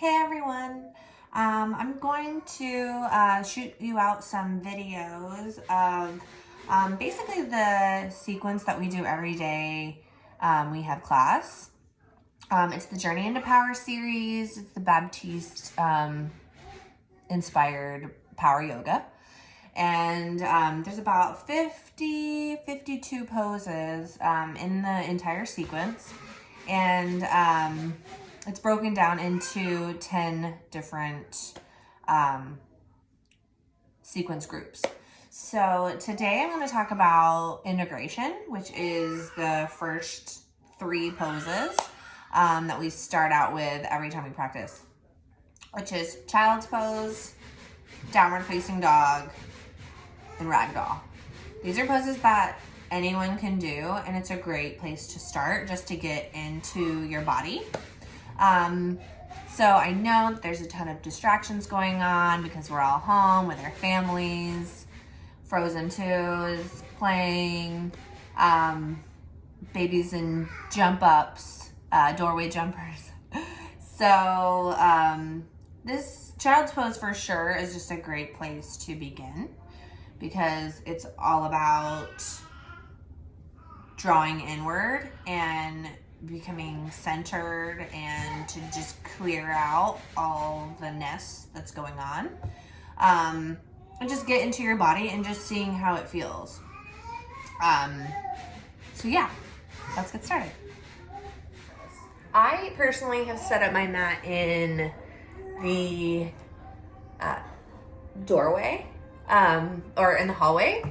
Hey everyone, I'm going to shoot you out some videos of basically the sequence that we do every day we have class. It's the Journey into Power series. It's the Baptiste inspired power yoga. And there's about 52 poses in the entire sequence. And it's broken down into 10 different sequence groups. So today I'm going to talk about integration, which is the first 3 poses that we start out with every time we practice, which is child's pose, downward facing dog, and ragdoll. These are poses that anyone can do, and it's a great place to start just to get into your body. So I know that there's a ton of distractions going on because we're all home with our families, Frozen 2 is playing, babies in jump ups, doorway jumpers. So this child's pose for sure is just a great place to begin because it's all about drawing inward and becoming centered and to just clear out all the ness that's going on. And just get into your body and just seeing how it feels. So yeah, let's get started. I personally have set up my mat in the doorway or in the hallway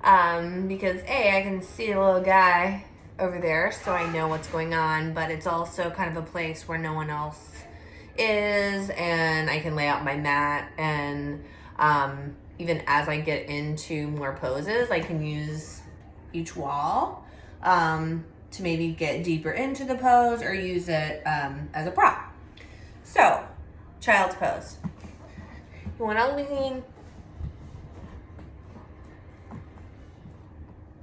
because I can see a little guy over there, so I know what's going on, but it's also kind of a place where no one else is, and I can lay out my mat, and even as I get into more poses, I can use each wall to maybe get deeper into the pose or use it as a prop. So, child's pose. You want to lean.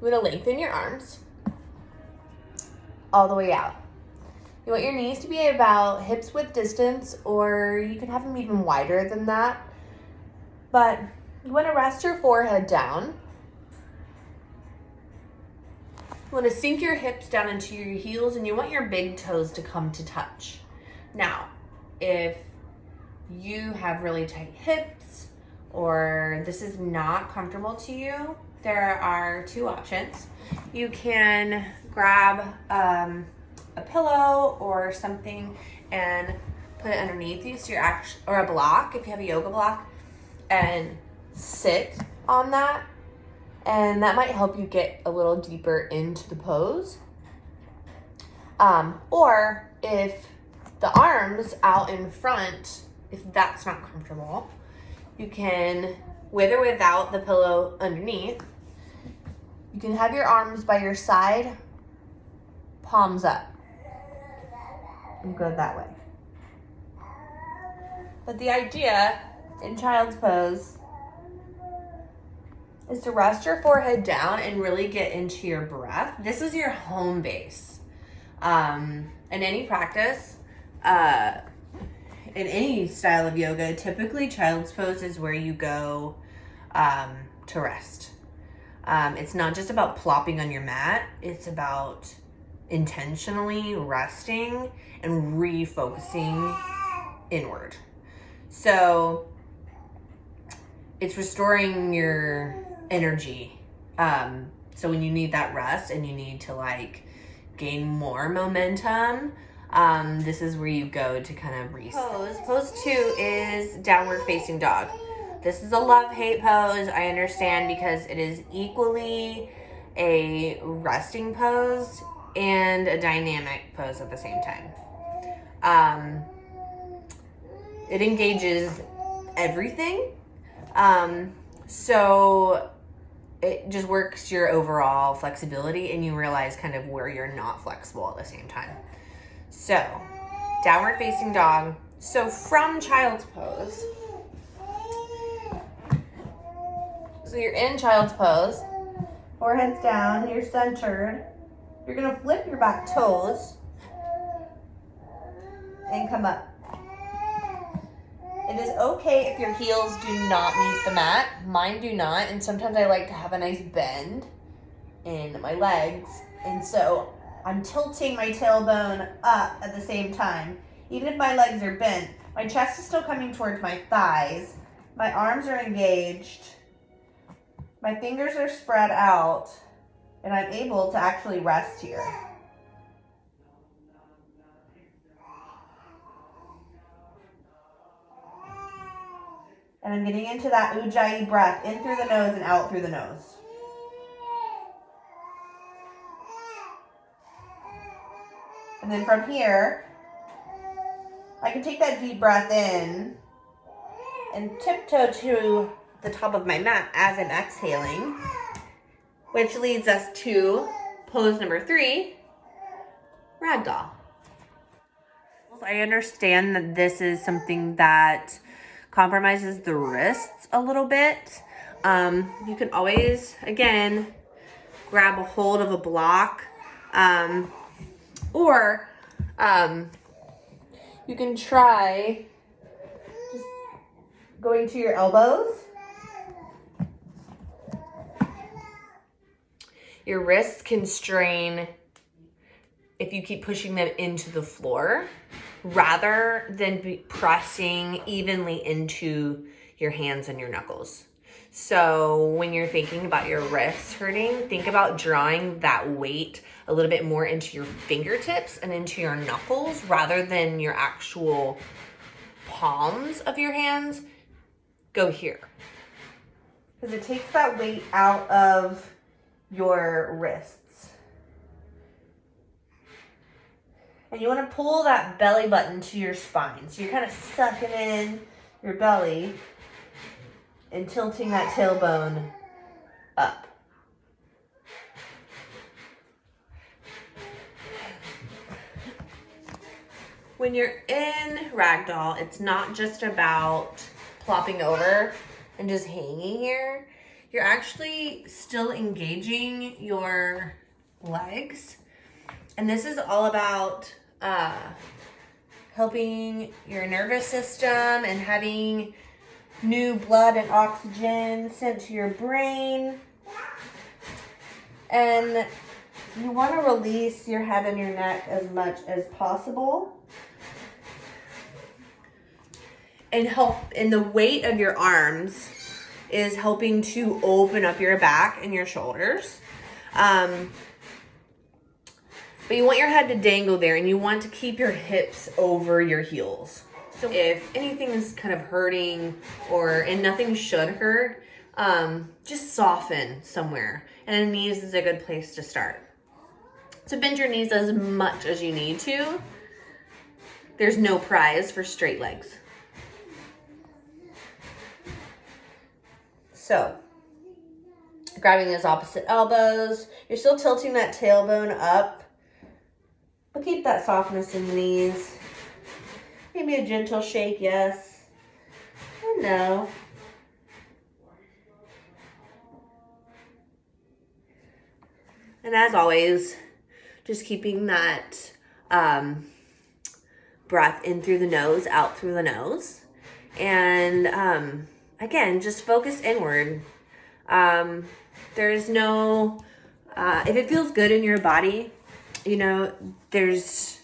You want to lengthen your arms all the way out. You want your knees to be about hips width distance, or you can have them even wider than that. But you want to rest your forehead down. You want to sink your hips down into your heels, and you want your big toes to come to touch. Now, if you have really tight hips or this is not comfortable to you, there are 2 options. You can grab a pillow or something and put it underneath you, so you're or a block if you have a yoga block, and sit on that, and that might help you get a little deeper into the pose. Or if the arms out in front, if that's not comfortable, you can, with or without the pillow underneath, you can have your arms by your side, palms up, and go that way. But the idea in child's pose is to rest your forehead down and really get into your breath. This is your home base. In any practice, in any style of yoga, typically child's pose is where you go to rest. It's not just about plopping on your mat. It's about intentionally resting and refocusing inward. So it's restoring your energy. So when you need that rest and you need to gain more momentum, this is where you go to kind of reset. Pose 2 is downward facing dog. This is a love-hate pose, I understand, because it is equally a resting pose and a dynamic pose at the same time. It engages everything, so it just works your overall flexibility, and you realize kind of where you're not flexible at the same time. So, downward facing dog. So from child's pose, so you're in child's pose, forehead's down, you're centered. You're gonna flip your back toes and come up. It is okay if your heels do not meet the mat. Mine do not, and sometimes I like to have a nice bend in my legs, and so I'm tilting my tailbone up at the same time. Even if my legs are bent, my chest is still coming towards my thighs. My arms are engaged. My fingers are spread out, and I'm able to actually rest here. And I'm getting into that Ujjayi breath, in through the nose and out through the nose. And then from here, I can take that deep breath in and tiptoe to the top of my mat as I'm exhaling, which leads us to pose number 3, ragdoll. I understand that this is something that compromises the wrists a little bit. You can always, again, grab a hold of a block, or you can try just going to your elbows. Your wrists can strain if you keep pushing them into the floor rather than be pressing evenly into your hands and your knuckles. So when you're thinking about your wrists hurting, think about drawing that weight a little bit more into your fingertips and into your knuckles rather than your actual palms of your hands. Go here. Because it takes that weight out of your wrists. And you want to pull that belly button to your spine. So you're kind of sucking in your belly and tilting that tailbone up. When you're in ragdoll, it's not just about plopping over and just hanging here. You're actually still engaging your legs. And this is all about helping your nervous system and having new blood and oxygen sent to your brain. And you want to release your head and your neck as much as possible. And the weight of your arms is helping to open up your back and your shoulders. But you want your head to dangle there, and you want to keep your hips over your heels. So if anything is kind of hurting and nothing should hurt, just soften somewhere. And the knees is a good place to start. So bend your knees as much as you need to. There's no prize for straight legs. So, grabbing those opposite elbows. You're still tilting that tailbone up. But keep that softness in the knees. Maybe a gentle shake, yes. Or no. And as always, just keeping that breath in through the nose, out through the nose. And again, just focus inward. There's no, if it feels good in your body, there's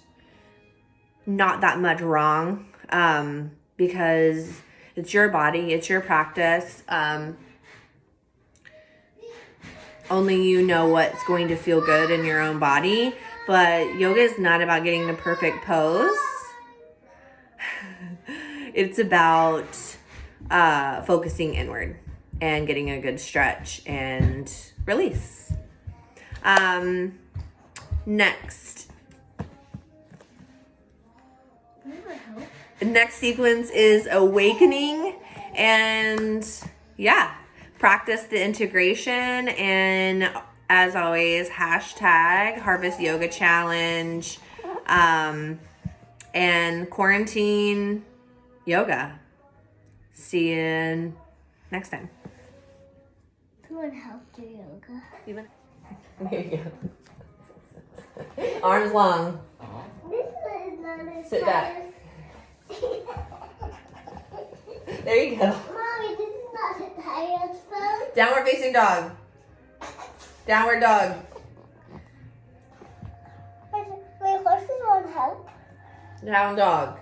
not that much wrong, because it's your body, it's your practice. Only you know what's going to feel good in your own body, but yoga is not about getting the perfect pose. It's about focusing inward and getting a good stretch and release. Next sequence is awakening, and practice the integration, and as always, hashtag Harvest Yoga Challenge, and quarantine yoga. See you next time. Who would help do yoga? Even there you go. Arms long. This is not a Sit back. There you go. Mommy, this is not a tired phone. Downward facing dog. Downward dog. Wait, horses won't help. Down dog.